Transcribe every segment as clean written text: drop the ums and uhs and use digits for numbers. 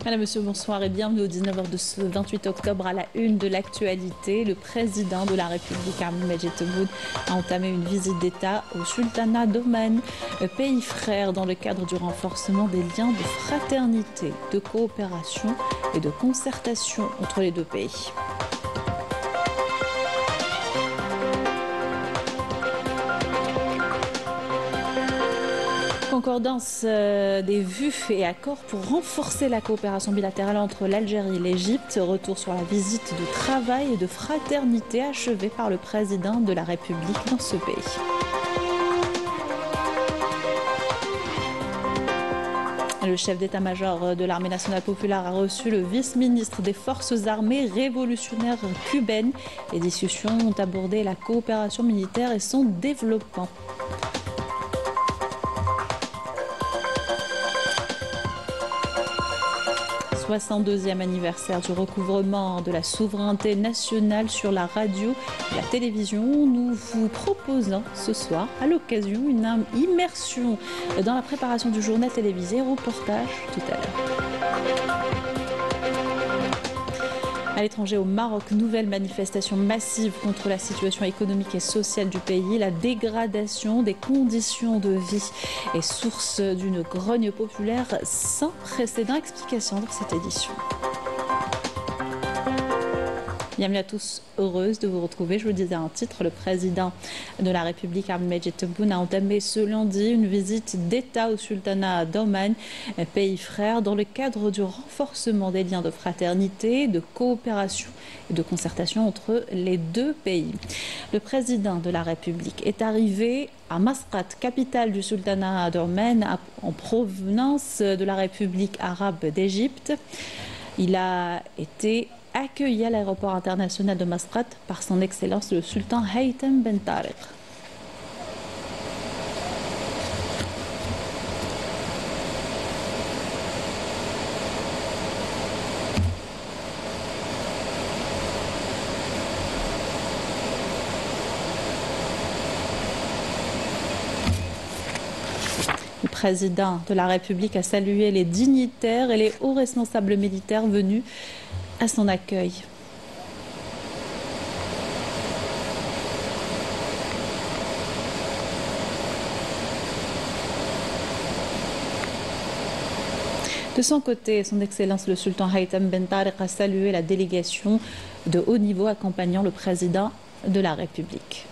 Madame, Monsieur, bonsoir et bienvenue au 19h de ce 28 octobre à la une de l'actualité. Le président de la République, Abdelmadjid Tebboune, a entamé une visite d'État au Sultanat d'Oman, pays frère, dans le cadre du renforcement des liens de fraternité, de coopération et de concertation entre les deux pays. Concordance des vues et accords pour renforcer la coopération bilatérale entre l'Algérie et l'Égypte. Retour sur la visite de travail et de fraternité achevée par le président de la République dans ce pays. Le chef d'état-major de l'armée nationale populaire a reçu le vice-ministre des forces armées révolutionnaires cubaines. Les discussions ont abordé la coopération militaire et son développement. 62e anniversaire du recouvrement de la souveraineté nationale sur la radio et la télévision. Nous vous proposons ce soir, à l'occasion, une immersion dans la préparation du journal télévisé. Reportage tout à l'heure. À l'étranger, au Maroc, nouvelle manifestation massive contre la situation économique et sociale du pays. La dégradation des conditions de vie est source d'une grogne populaire sans précédent. Explication dans cette édition. Bienvenue à tous, heureuse de vous retrouver. Je vous disais en titre, le président de la République, Abdelmadjid Tebboune, a entamé ce lundi une visite d'État au Sultanat d'Oman, pays frère, dans le cadre du renforcement des liens de fraternité, de coopération et de concertation entre les deux pays. Le président de la République est arrivé à Masqat, capitale du Sultanat d'Oman, en provenance de la République arabe d'Égypte. Il a été accueilli à l'aéroport international de Masqat par son Excellence le sultan Haytham Ben Tariq. Le président de la République a salué les dignitaires et les hauts responsables militaires venus à son accueil. De son côté, son Excellence le sultan Haytham Ben Tariq a salué la délégation de haut niveau accompagnant le président de la République.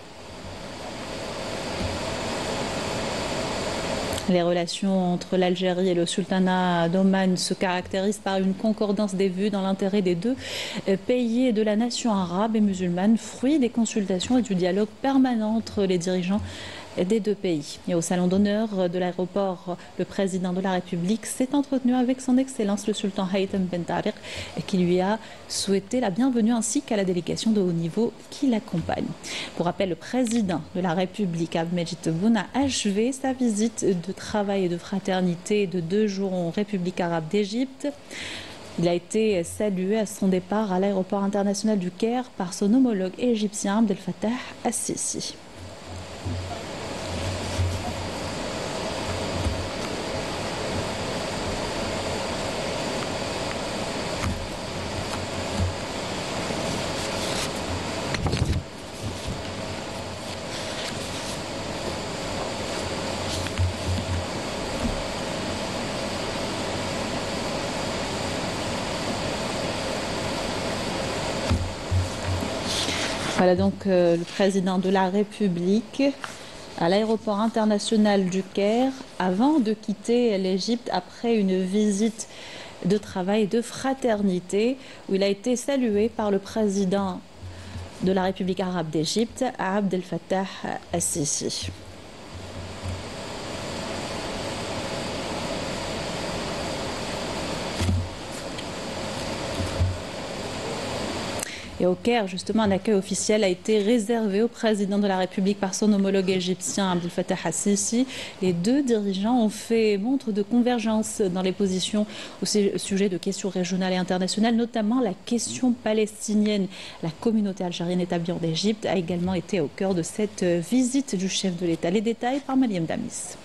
Les relations entre l'Algérie et le Sultanat d'Oman se caractérisent par une concordance des vues dans l'intérêt des deux pays et de la nation arabe et musulmane, fruit des consultations et du dialogue permanent entre les dirigeants des deux pays. Et au salon d'honneur de l'aéroport, le président de la République s'est entretenu avec son Excellence le sultan Haytham Ben Tariq, qui lui a souhaité la bienvenue ainsi qu'à la délégation de haut niveau qui l'accompagne. Pour rappel, le président de la République, Abdelmadjid Tebboune, a achevé sa visite de travail et de fraternité de 2 jours en République arabe d'Égypte. Il a été salué à son départ à l'aéroport international du Caire par son homologue égyptien Abdel Fattah Al-Sisi. Voilà donc le président de la République à l'aéroport international du Caire avant de quitter l'Égypte après une visite de travail et de fraternité où il a été salué par le président de la République arabe d'Égypte, Abdel Fattah Al-Sisi. Et au Caire, justement, un accueil officiel a été réservé au président de la République par son homologue égyptien Abdel Fattah Al-Sisi. Les deux dirigeants ont fait montre de convergence dans les positions au sujet de questions régionales et internationales, notamment la question palestinienne. La communauté algérienne établie en Égypte a également été au cœur de cette visite du chef de l'État. Les détails par Mariam Damis.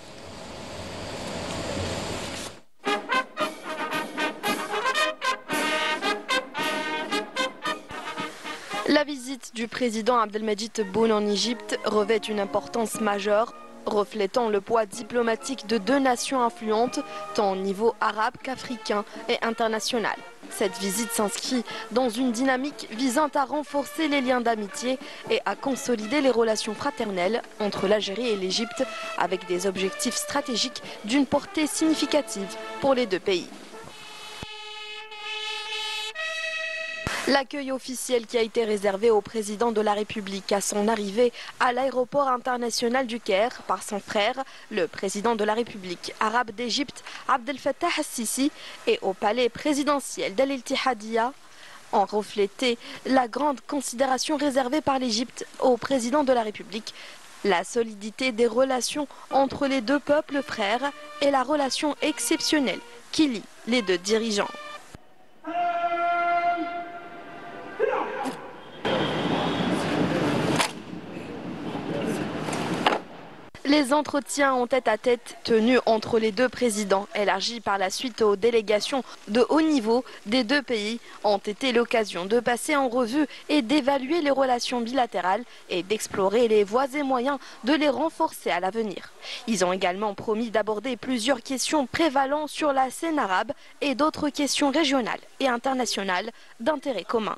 La visite du président Abdelmadjid Tebboune en Égypte revêt une importance majeure, reflétant le poids diplomatique de deux nations influentes, tant au niveau arabe qu'africain et international. Cette visite s'inscrit dans une dynamique visant à renforcer les liens d'amitié et à consolider les relations fraternelles entre l'Algérie et l'Égypte, avec des objectifs stratégiques d'une portée significative pour les deux pays. L'accueil officiel qui a été réservé au président de la République à son arrivée à l'aéroport international du Caire par son frère, le président de la République arabe d'Égypte, Abdel Fattah al-Sisi, et au palais présidentiel d'Al-Ittihadiyya, ont reflété la grande considération réservée par l'Égypte au président de la République, la solidité des relations entre les deux peuples frères et la relation exceptionnelle qui lie les deux dirigeants. Les entretiens en tête-à-tête tenus entre les deux présidents, élargis par la suite aux délégations de haut niveau des deux pays, ont été l'occasion de passer en revue et d'évaluer les relations bilatérales et d'explorer les voies et moyens de les renforcer à l'avenir. Ils ont également promis d'aborder plusieurs questions prévalant sur la scène arabe et d'autres questions régionales et internationales d'intérêt commun.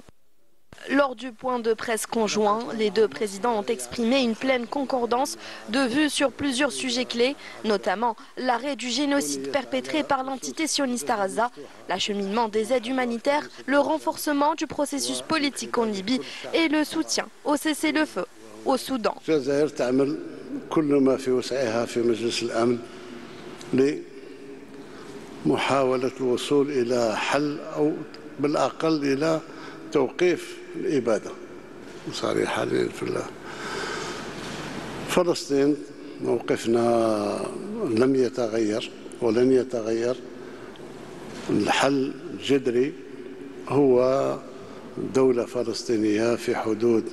Lors du point de presse conjoint, les deux présidents ont exprimé une pleine concordance de vues sur plusieurs sujets clés, notamment l'arrêt du génocide perpétré par l'entité sioniste à Gaza, l'acheminement des aides humanitaires, le renforcement du processus politique en Libye et le soutien au cessez-le-feu au Soudan. توقيف الإبادة صريحة في الله. فلسطين موقفنا لم يتغير ولن يتغير. الحل الجذري هو دولة فلسطينية في حدود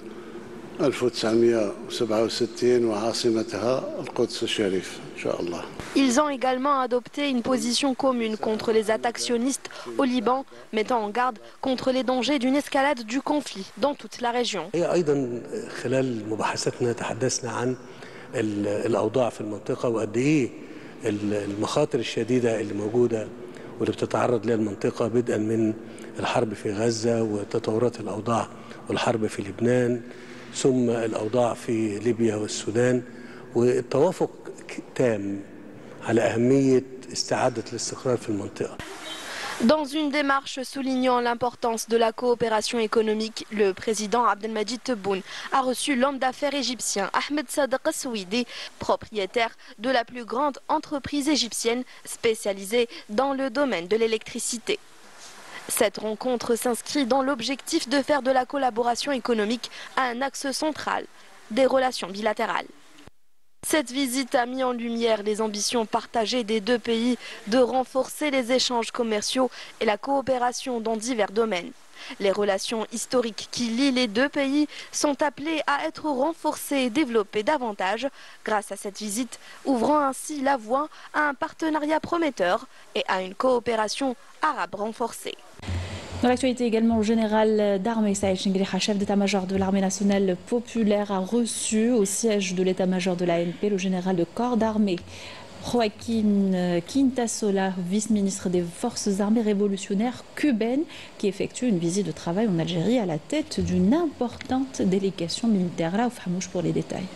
1967 وعاصمتها القدس الشريف إن شاء الله. Ils ont également adopté une position commune contre les attaques sionistes au Liban, mettant en garde contre les dangers d'une escalade du conflit dans toute la région. أيضا خلال مباحثاتنا تحدثنا عن الأوضاع في المنطقة وقد إيه المخاطر الشديدة اللي موجودة واللي بتتعرض لها المنطقة بدءا من الحرب في غزة وتطورات الأوضاع والحرب في لبنان ثم الأوضاع في ليبيا والسودان والتوافق تام على أهمية استعادة الاستقرار في المنطقة. Dans une démarche soulignant l'importance de la coopération économique, le président Abdelmadjid Tebboune a reçu l'homme d'affaires égyptien Ahmed Sadek Souidi, propriétaire de la plus grande entreprise égyptienne spécialisée dans le domaine de l'électricité. Cette rencontre s'inscrit dans l'objectif de faire de la collaboration économique un axe central des relations bilatérales. Cette visite a mis en lumière les ambitions partagées des deux pays de renforcer les échanges commerciaux et la coopération dans divers domaines. Les relations historiques qui lient les deux pays sont appelées à être renforcées et développées davantage grâce à cette visite, ouvrant ainsi la voie à un partenariat prometteur et à une coopération arabe renforcée. Dans l'actualité également, le général d'armée Saïd Chengheliha, chef d'état-major de l'armée nationale populaire, a reçu au siège de l'état-major de l'ANP le général de corps d'armée Joaquín Quintasola, vice-ministre des forces armées révolutionnaires cubaines, qui effectue une visite de travail en Algérie à la tête d'une importante délégation militaire. Là, Fhamouche pour les détails.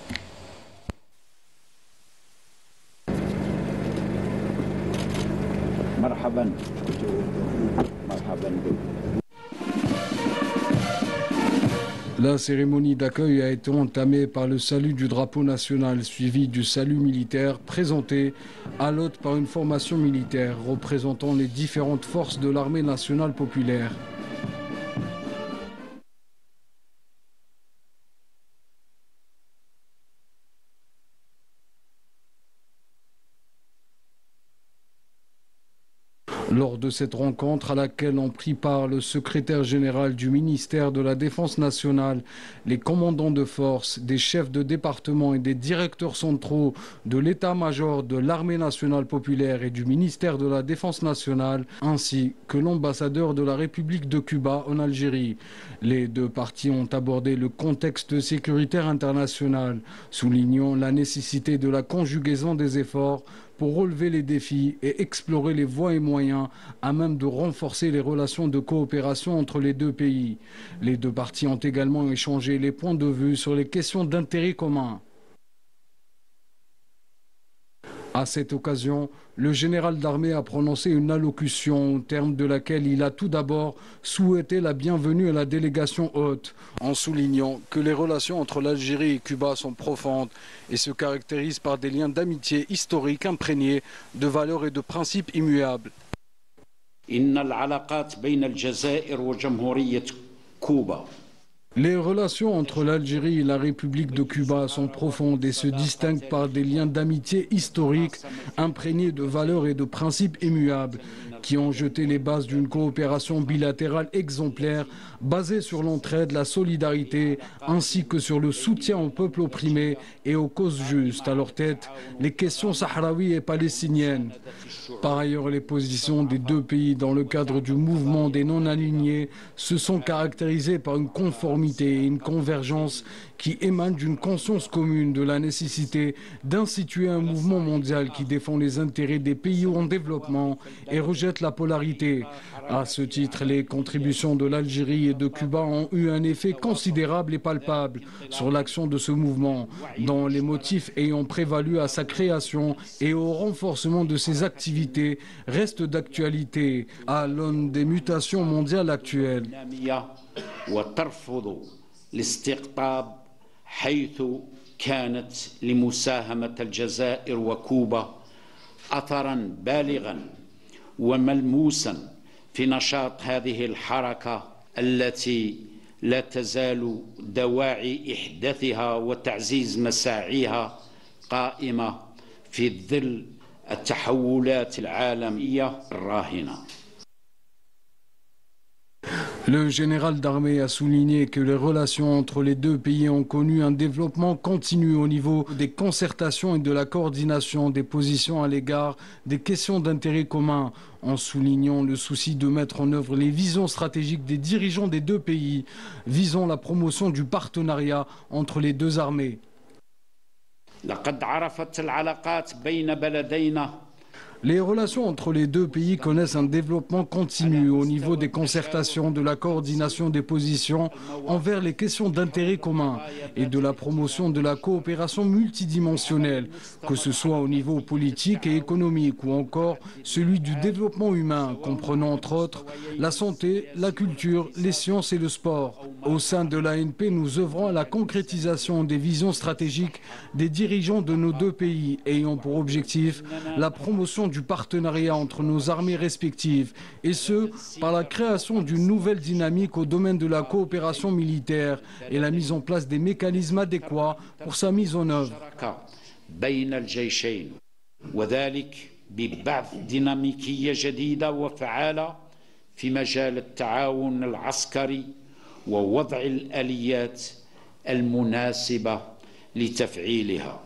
La cérémonie d'accueil a été entamée par le salut du drapeau national, suivi du salut militaire présenté à l'hôte par une formation militaire représentant les différentes forces de l'armée nationale populaire. Lors de cette rencontre à laquelle ont pris part le secrétaire général du ministère de la Défense nationale, les commandants de force, des chefs de département et des directeurs centraux de l'état-major de l'armée nationale populaire et du ministère de la Défense nationale, ainsi que l'ambassadeur de la République de Cuba en Algérie. Les deux parties ont abordé le contexte sécuritaire international, soulignant la nécessité de la conjugaison des efforts pour relever les défis et explorer les voies et moyens à même de renforcer les relations de coopération entre les deux pays. Les deux parties ont également échangé les points de vue sur les questions d'intérêt commun. À cette occasion, le général d'armée a prononcé une allocution au terme de laquelle il a tout d'abord souhaité la bienvenue à la délégation hôte, en soulignant que les relations entre l'Algérie et Cuba sont profondes et se caractérisent par des liens d'amitié historiques imprégnés de valeurs et de principes immuables. Les relations entre l'Algérie et la République de Cuba sont profondes et se distinguent par des liens d'amitié historiques imprégnés de valeurs et de principes immuables qui ont jeté les bases d'une coopération bilatérale exemplaire basée sur l'entraide, la solidarité ainsi que sur le soutien aux peuples opprimés et aux causes justes, à leur tête les questions sahraouies et palestiniennes. Par ailleurs, les positions des deux pays dans le cadre du mouvement des non-alignés se sont caractérisées par une conformité et une convergence qui émanent d'une conscience commune de la nécessité d'instituer un mouvement mondial qui défend les intérêts des pays en développement et rejette la polarité. À ce titre, les contributions de l'Algérie et de Cuba ont eu un effet considérable et palpable sur l'action de ce mouvement, dont les motifs ayant prévalu à sa création et au renforcement de ses activités restent d'actualité à l'aune des mutations mondiales actuelles. وترفض الاستقطاب حيث كانت لمساهمة الجزائر وكوبا أثرا بالغا وملموسا في نشاط هذه الحركة التي لا تزال دواعي إحداثها وتعزيز مساعيها قائمة في ظل التحولات العالمية الراهنة. Le général d'armée a souligné que les relations entre les deux pays ont connu un développement continu au niveau des concertations et de la coordination des positions à l'égard des questions d'intérêt commun, en soulignant le souci de mettre en œuvre les visions stratégiques des dirigeants des deux pays, visant la promotion du partenariat entre les deux armées. Les relations entre les deux pays connaissent un développement continu au niveau des concertations, de la coordination des positions envers les questions d'intérêt commun et de la promotion de la coopération multidimensionnelle, que ce soit au niveau politique et économique ou encore celui du développement humain, comprenant entre autres la santé, la culture, les sciences et le sport. Au sein de l'ANP, nous œuvrons à la concrétisation des visions stratégiques des dirigeants de nos deux pays, ayant pour objectif la promotion du partenariat entre nos armées respectives, et ce, par la création d'une nouvelle dynamique au domaine de la coopération militaire et la mise en place des mécanismes adéquats pour sa mise en œuvre. ووضع الآليات المناسبة لتفعيلها.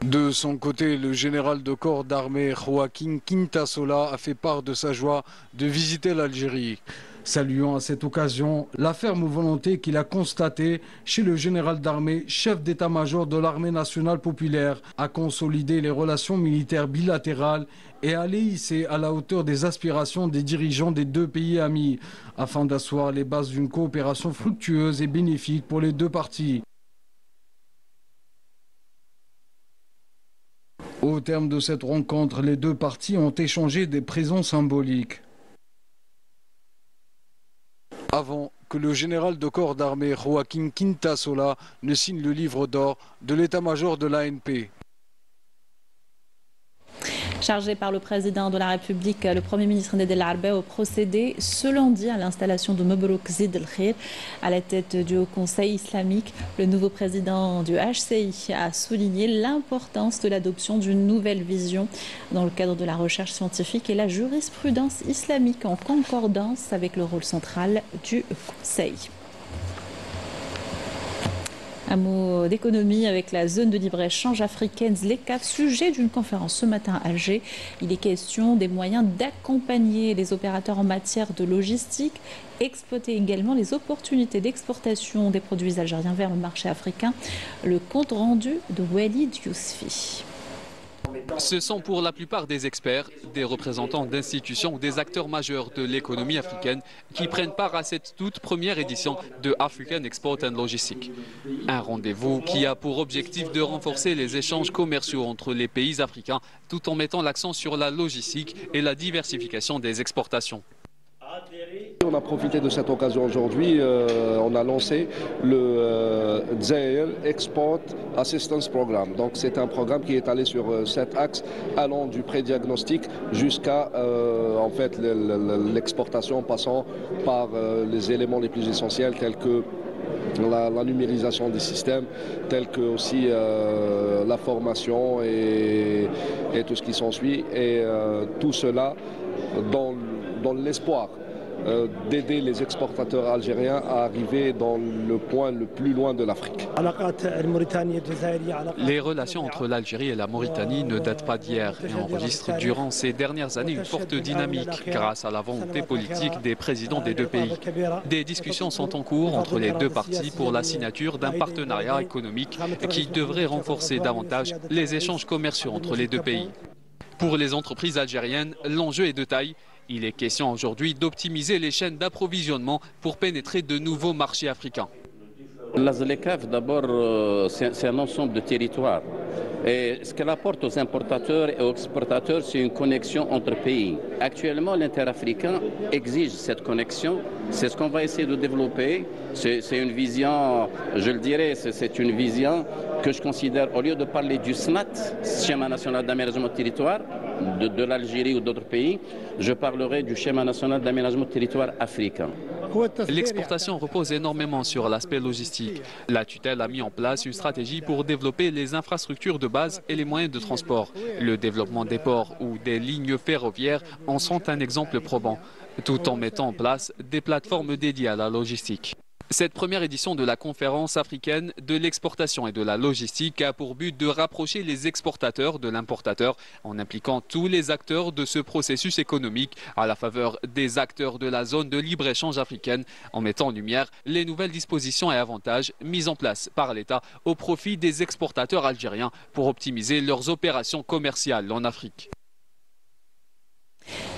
De son côté, le général de corps d'armée Joaquín Quintasola a fait part de sa joie de visiter l'Algérie, saluant à cette occasion la ferme volonté qu'il a constatée chez le général d'armée, chef d'état-major de l'armée nationale populaire, à consolider les relations militaires bilatérales et à les hisser à la hauteur des aspirations des dirigeants des deux pays amis, afin d'asseoir les bases d'une coopération fructueuse et bénéfique pour les deux parties. Au terme de cette rencontre, les deux parties ont échangé des présents symboliques. Avant que le général de corps d'armée Joaquín Quintasola ne signe le livre d'or de l'état-major de l'ANP. Chargé par le président de la République, le Premier ministre Nader El-Arbay a procédé ce lundi à l'installation de Mebrouk Zid El-Khir à la tête du Haut Conseil islamique. Le nouveau président du HCI a souligné l'importance de l'adoption d'une nouvelle vision dans le cadre de la recherche scientifique et la jurisprudence islamique en concordance avec le rôle central du Conseil. Un mot d'économie avec la zone de libre-échange africaine ZLECAf, sujet d'une conférence ce matin à Alger. Il est question des moyens d'accompagner les opérateurs en matière de logistique, exploiter également les opportunités d'exportation des produits algériens vers le marché africain. Le compte rendu de Walid Yousfi. Ce sont pour la plupart des experts, des représentants d'institutions, des acteurs majeurs de l'économie africaine qui prennent part à cette toute première édition de African Export and Logistics. Un rendez-vous qui a pour objectif de renforcer les échanges commerciaux entre les pays africains tout en mettant l'accent sur la logistique et la diversification des exportations. On a profité de cette occasion aujourd'hui, on a lancé le Dzayel Export Assistance Programme. Donc c'est un programme qui est allé sur 7 axes allant du pré-diagnostic jusqu'à en fait l'exportation, passant par les éléments les plus essentiels tels que la numérisation des systèmes, tels que aussi la formation et tout ce qui s'ensuit, et tout cela dans l'espoir d'aider les exportateurs algériens à arriver dans le point le plus loin de l'Afrique. Les relations entre l'Algérie et la Mauritanie ne datent pas d'hier et enregistrent durant ces dernières années une forte dynamique grâce à la volonté politique des présidents des deux pays. Des discussions sont en cours entre les deux parties pour la signature d'un partenariat économique qui devrait renforcer davantage les échanges commerciaux entre les deux pays. Pour les entreprises algériennes, l'enjeu est de taille. Il est question aujourd'hui d'optimiser les chaînes d'approvisionnement pour pénétrer de nouveaux marchés africains. La ZLECAf, d'abord, c'est un ensemble de territoires. Et ce qu'elle apporte aux importateurs et aux exportateurs, c'est une connexion entre pays. Actuellement, l'interafricain exige cette connexion. C'est ce qu'on va essayer de développer. C'est une vision, je le dirais, c'est une vision que je considère, au lieu de parler du SNAT, Schéma national d'aménagement de territoire, de l'Algérie ou d'autres pays, je parlerai du Schéma national d'aménagement de territoire africain. L'exportation repose énormément sur l'aspect logistique. La tutelle a mis en place une stratégie pour développer les infrastructures de base et les moyens de transport. Le développement des ports ou des lignes ferroviaires en sont un exemple probant, tout en mettant en place des plateformes dédiées à la logistique. Cette première édition de la conférence africaine de l'exportation et de la logistique a pour but de rapprocher les exportateurs de l'importateur en impliquant tous les acteurs de ce processus économique à la faveur des acteurs de la zone de libre-échange africaine en mettant en lumière les nouvelles dispositions et avantages mises en place par l'État au profit des exportateurs algériens pour optimiser leurs opérations commerciales en Afrique.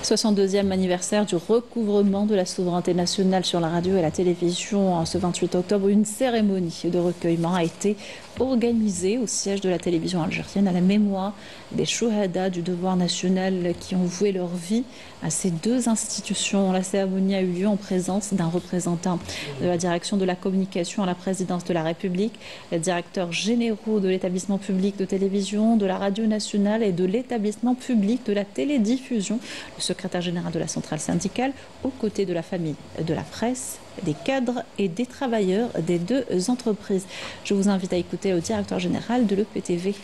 62e anniversaire du recouvrement de la souveraineté nationale sur la radio et la télévision ce 28 octobre. Une cérémonie de recueillement a été organisée au siège de la télévision algérienne à la mémoire des chouhada du devoir national qui ont voué leur vie à ces deux institutions. La cérémonie a eu lieu en présence d'un représentant de la direction de la communication à la présidence de la République, les directeurs généraux de l'établissement public de télévision, de la radio nationale et de l'établissement public de la télédiffusion, le secrétaire général de la centrale syndicale, aux côtés de la famille de la presse, des cadres et des travailleurs des deux entreprises. Je vous invite à écouter le directeur général de l'EPTV,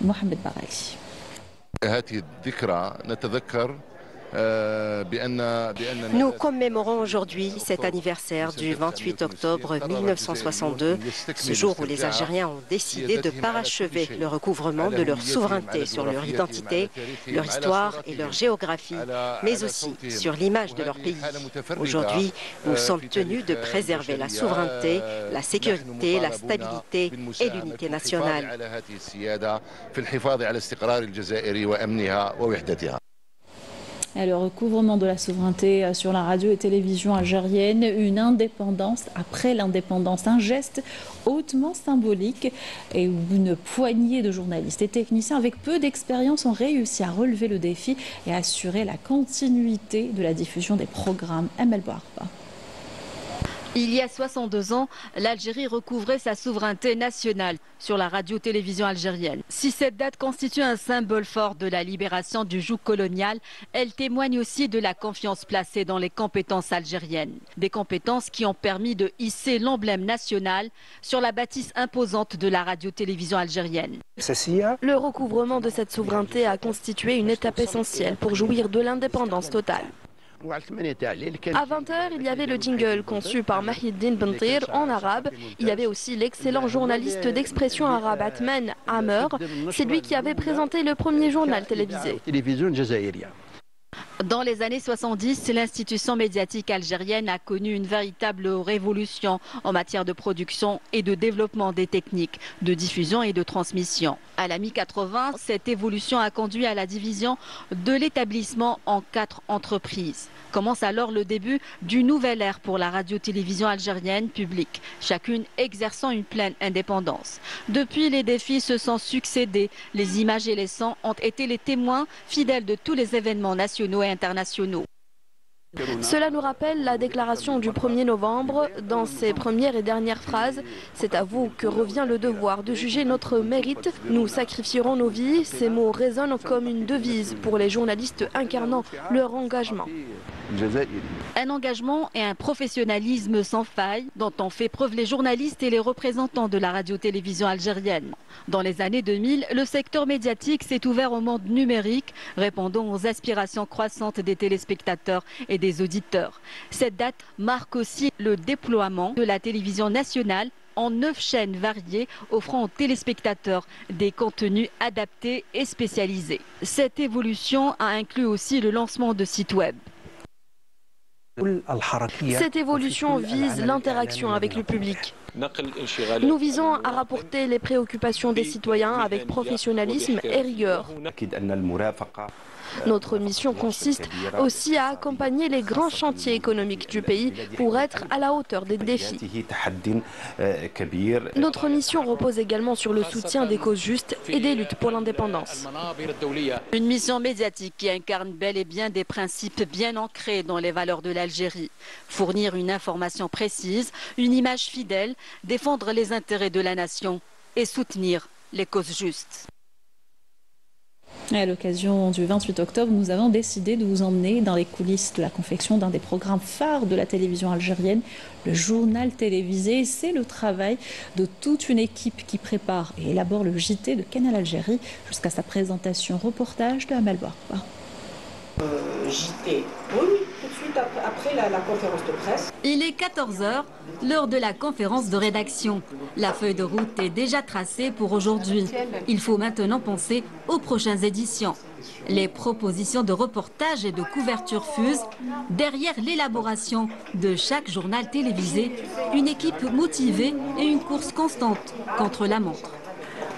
Mohamed Barali. Nous commémorons aujourd'hui cet anniversaire du 28 octobre 1962, ce jour où les Algériens ont décidé de parachever le recouvrement de leur souveraineté sur leur identité, leur histoire et leur géographie, mais aussi sur l'image de leur pays. Aujourd'hui, nous sommes tenus de préserver la souveraineté, la sécurité, la stabilité et l'unité nationale. Le recouvrement de la souveraineté sur la radio et télévision algérienne, une indépendance après l'indépendance, un geste hautement symbolique et où une poignée de journalistes et techniciens avec peu d'expérience ont réussi à relever le défi et à assurer la continuité de la diffusion des programmes. Amel Bouarba. Il y a 62 ans, l'Algérie recouvrait sa souveraineté nationale sur la radio-télévision algérienne. Si cette date constitue un symbole fort de la libération du joug colonial, elle témoigne aussi de la confiance placée dans les compétences algériennes. Des compétences qui ont permis de hisser l'emblème national sur la bâtisse imposante de la radio-télévision algérienne. Le recouvrement de cette souveraineté a constitué une étape essentielle pour jouir de l'indépendance totale. À 20h, il y avait le jingle conçu par Mahieddine Bentir en arabe. Il y avait aussi l'excellent journaliste d'expression arabe Atman Amer. C'est lui qui avait présenté le premier journal télévisé. Dans les années 70, l'institution médiatique algérienne a connu une véritable révolution en matière de production et de développement des techniques de diffusion et de transmission. À la mi-80, cette évolution a conduit à la division de l'établissement en 4 entreprises. Commence alors le début d'une nouvelle ère pour la radio-télévision algérienne publique, chacune exerçant une pleine indépendance. Depuis, les défis se sont succédés. Les images et les sons ont été les témoins fidèles de tous les événements nationaux et internationaux. Cela nous rappelle la déclaration du 1er novembre. Dans ses premières et dernières phrases, c'est à vous que revient le devoir de juger notre mérite. Nous sacrifierons nos vies. Ces mots résonnent comme une devise pour les journalistes incarnant leur engagement. Un engagement et un professionnalisme sans faille dont ont fait preuve les journalistes et les représentants de la radio-télévision algérienne. Dans les années 2000, le secteur médiatique s'est ouvert au monde numérique, répondant aux aspirations croissantes des téléspectateurs et des auditeurs. Cette date marque aussi le déploiement de la télévision nationale en 9 chaînes variées offrant aux téléspectateurs des contenus adaptés et spécialisés. Cette évolution a inclus aussi le lancement de sites web. Cette évolution vise l'interaction avec le public. Nous visons à rapporter les préoccupations des citoyens avec professionnalisme et rigueur. Notre mission consiste aussi à accompagner les grands chantiers économiques du pays pour être à la hauteur des défis. Notre mission repose également sur le soutien des causes justes et des luttes pour l'indépendance. Une mission médiatique qui incarne bel et bien des principes bien ancrés dans les valeurs de l'Algérie. Fournir une information précise, une image fidèle, défendre les intérêts de la nation et soutenir les causes justes. À l'occasion du 28 octobre, nous avons décidé de vous emmener dans les coulisses de la confection d'un des programmes phares de la télévision algérienne, le journal télévisé. C'est le travail de toute une équipe qui prépare et élabore le JT de Canal Algérie jusqu'à sa présentation. Reportage de Amal Barba. JT, oui, tout de suite après la conférence de presse. Il est 14h, l'heure de la conférence de rédaction. La feuille de route est déjà tracée pour aujourd'hui. Il faut maintenant penser aux prochaines éditions. Les propositions de reportage et de couverture fusent. Derrière l'élaboration de chaque journal télévisé, une équipe motivée et une course constante contre la montre.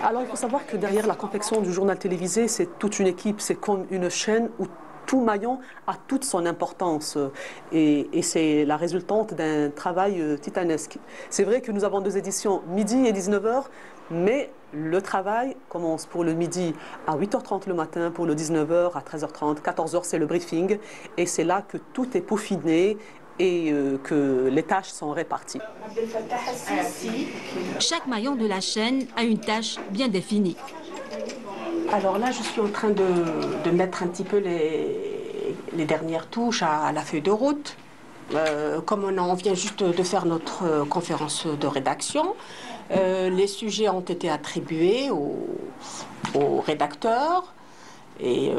Alors il faut savoir que derrière la confection du journal télévisé, c'est toute une équipe, c'est comme une chaîne où tout maillon a toute son importance et c'est la résultante d'un travail titanesque. C'est vrai que nous avons 2 éditions, midi et 19h, mais le travail commence pour le midi à 8h30 le matin, pour le 19h à 13h30, 14h c'est le briefing et c'est là que tout est peaufiné et que les tâches sont réparties. Chaque maillon de la chaîne a une tâche bien définie. Alors là, je suis en train de mettre un petit peu les dernières touches à la feuille de route. Comme on vient juste de faire notre conférence de rédaction, les sujets ont été attribués aux rédacteurs. Et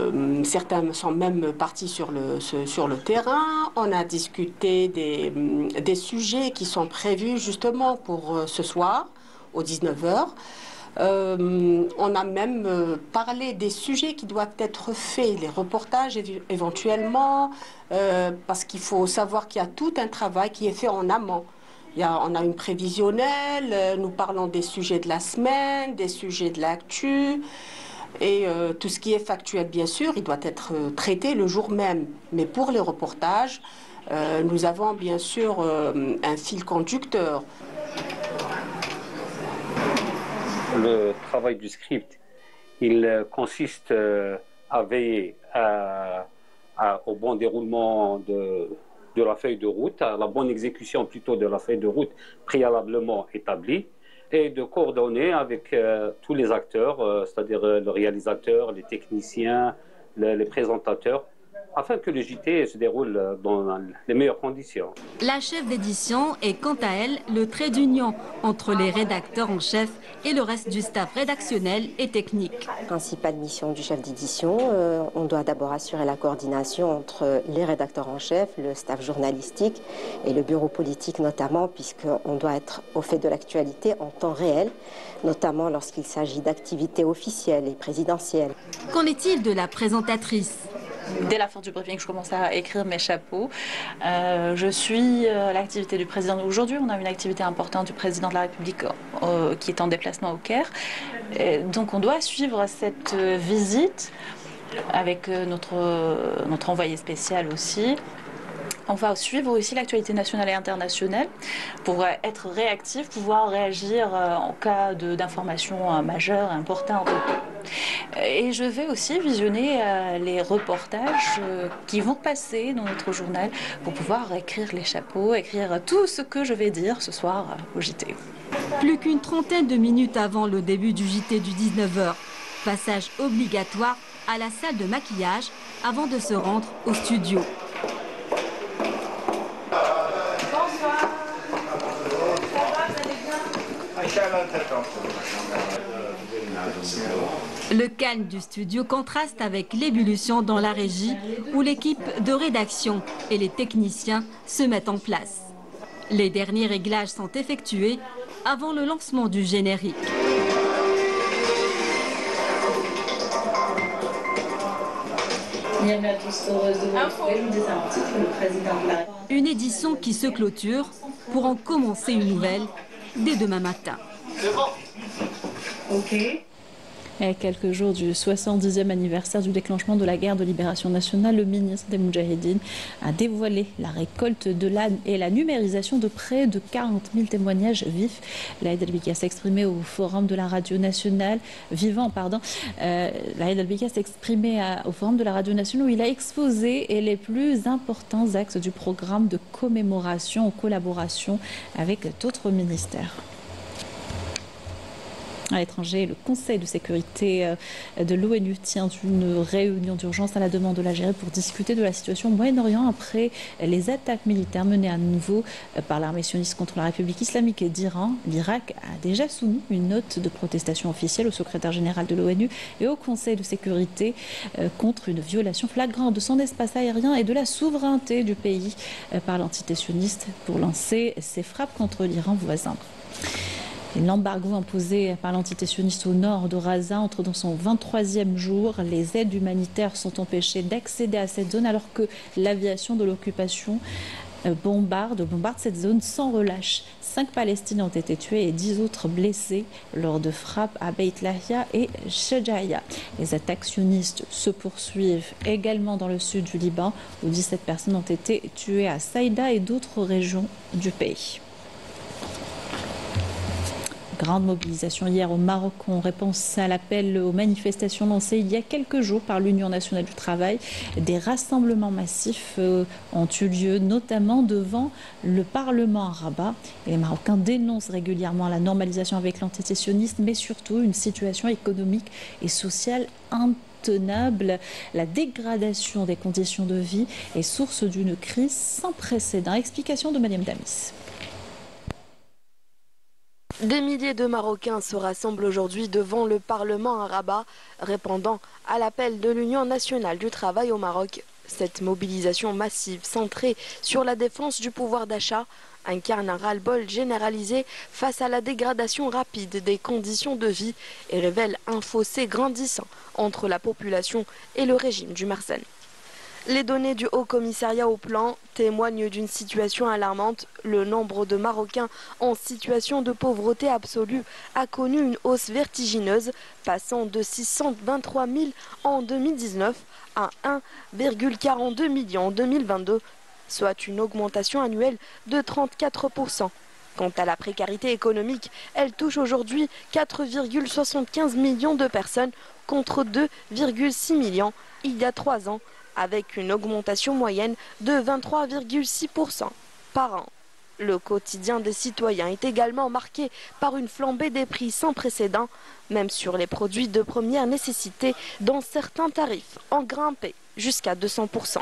certains sont même partis sur le terrain. On a discuté des sujets qui sont prévus justement pour ce soir, aux 19h. On a même parlé des sujets qui doivent être faits, les reportages éventuellement, parce qu'il faut savoir qu'il y a tout un travail qui est fait en amont. On a une prévisionnelle, nous parlons des sujets de la semaine, des sujets de l'actu, et tout ce qui est factuel, bien sûr, il doit être traité le jour même. Mais pour les reportages, nous avons bien sûr un fil conducteur. Le travail du script, il consiste à veiller au bon déroulement de la feuille de route, à la bonne exécution plutôt de la feuille de route préalablement établie, et de coordonner avec tous les acteurs, c'est-à-dire le réalisateur, les techniciens, les présentateurs, afin que le JT se déroule dans les meilleures conditions. La chef d'édition est quant à elle le trait d'union entre les rédacteurs en chef et le reste du staff rédactionnel et technique. Principale mission du chef d'édition, on doit d'abord assurer la coordination entre les rédacteurs en chef, le staff journalistique et le bureau politique notamment, puisqu'on doit être au fait de l'actualité en temps réel, notamment lorsqu'il s'agit d'activités officielles et présidentielles. Qu'en est-il de la présentatrice ? Dès la fin du briefing, je commence à écrire mes chapeaux. Je suis l'activité du président. Aujourd'hui, on a une activité importante du président de la République qui est en déplacement au Caire. Donc, on doit suivre cette visite avec notre envoyé spécial aussi. On va suivre aussi l'actualité nationale et internationale pour être réactif, pouvoir réagir en cas d'informations majeures, importantes. Et je vais aussi visionner les reportages qui vont passer dans notre journal pour pouvoir écrire les chapeaux, écrire tout ce que je vais dire ce soir au JT. Plus qu'une trentaine de minutes avant le début du JT du 19h, passage obligatoire à la salle de maquillage avant de se rendre au studio. Bonsoir. Ça va, vous allez bien? Le calme du studio contraste avec l'ébullition dans la régie où l'équipe de rédaction et les techniciens se mettent en place. Les derniers réglages sont effectués avant le lancement du générique. Bienvenue à tous, heureuse de vous retrouver. Je vous disais un titre, le président de la République. Une édition qui se clôture pour en commencer une nouvelle dès demain matin. C'est bon. Ok. À quelques jours du 70e anniversaire du déclenchement de la guerre de libération nationale, le ministre des Moudjahidines a dévoilé la récolte de l'âne et la numérisation de près de 40 000 témoignages vifs. Laïd El-Bika s'est exprimé au forum de la radio nationale, Laïd El-Bika s'est exprimé au forum de la radio nationale où il a exposé les plus importants axes du programme de commémoration en collaboration avec d'autres ministères. À l'étranger, le Conseil de sécurité de l'ONU tient une réunion d'urgence à la demande de l'Algérie pour discuter de la situation au Moyen-Orient après les attaques militaires menées à nouveau par l'armée sioniste contre la République islamique d'Iran. L'Irak a déjà soumis une note de protestation officielle au secrétaire général de l'ONU et au Conseil de sécurité contre une violation flagrante de son espace aérien et de la souveraineté du pays par l'entité sioniste pour lancer ses frappes contre l'Iran voisin. L'embargo imposé par l'entité sioniste au nord de Gaza entre dans son 23e jour. Les aides humanitaires sont empêchées d'accéder à cette zone alors que l'aviation de l'occupation bombarde cette zone sans relâche. 5 Palestiniens ont été tués et 10 autres blessés lors de frappes à Beit Lahia et Shajaya. Les attaques sionistes se poursuivent également dans le sud du Liban où 17 personnes ont été tuées à Saïda et d'autres régions du pays. Grande mobilisation hier au Maroc en réponse à l'appel aux manifestations lancées il y a quelques jours par l'Union nationale du travail. Des rassemblements massifs ont eu lieu, notamment devant le Parlement à Rabat. Et les Marocains dénoncent régulièrement la normalisation avec l'entité sioniste, mais surtout une situation économique et sociale intenable. La dégradation des conditions de vie est source d'une crise sans précédent. Explication de Mariam Damis. Des milliers de Marocains se rassemblent aujourd'hui devant le Parlement à Rabat, répondant à l'appel de l'Union nationale du travail au Maroc. Cette mobilisation massive centrée sur la défense du pouvoir d'achat incarne un ras-le-bol généralisé face à la dégradation rapide des conditions de vie et révèle un fossé grandissant entre la population et le régime du Mersenne. Les données du Haut Commissariat au Plan témoignent d'une situation alarmante. Le nombre de Marocains en situation de pauvreté absolue a connu une hausse vertigineuse, passant de 623 000 en 2019 à 1,42 million en 2022, soit une augmentation annuelle de 34%. Quant à la précarité économique, elle touche aujourd'hui 4,75 millions de personnes contre 2,6 millions il y a 3 ans. avec une augmentation moyenne de 23,6% par an. Le quotidien des citoyens est également marqué par une flambée des prix sans précédent, même sur les produits de première nécessité, dont certains tarifs ont grimpé jusqu'à 200%.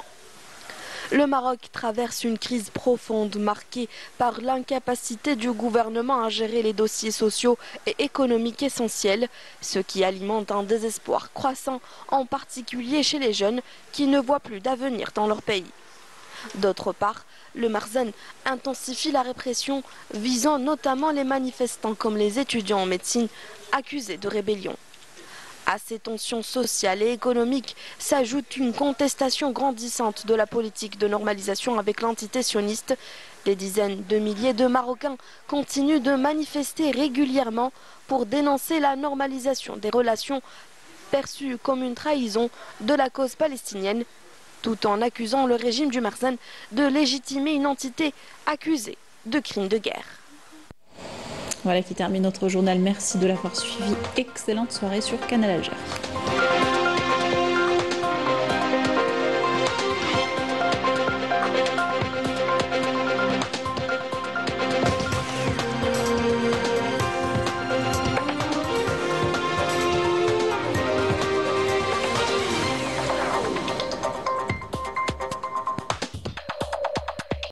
Le Maroc traverse une crise profonde marquée par l'incapacité du gouvernement à gérer les dossiers sociaux et économiques essentiels, ce qui alimente un désespoir croissant, en particulier chez les jeunes qui ne voient plus d'avenir dans leur pays. D'autre part, le Marzen intensifie la répression visant notamment les manifestants comme les étudiants en médecine accusés de rébellion. À ces tensions sociales et économiques s'ajoute une contestation grandissante de la politique de normalisation avec l'entité sioniste. Des dizaines de milliers de Marocains continuent de manifester régulièrement pour dénoncer la normalisation des relations perçues comme une trahison de la cause palestinienne, tout en accusant le régime du Marzen de légitimer une entité accusée de crimes de guerre. Voilà qui termine notre journal. Merci de l'avoir suivi. Excellente soirée sur Canal Alger.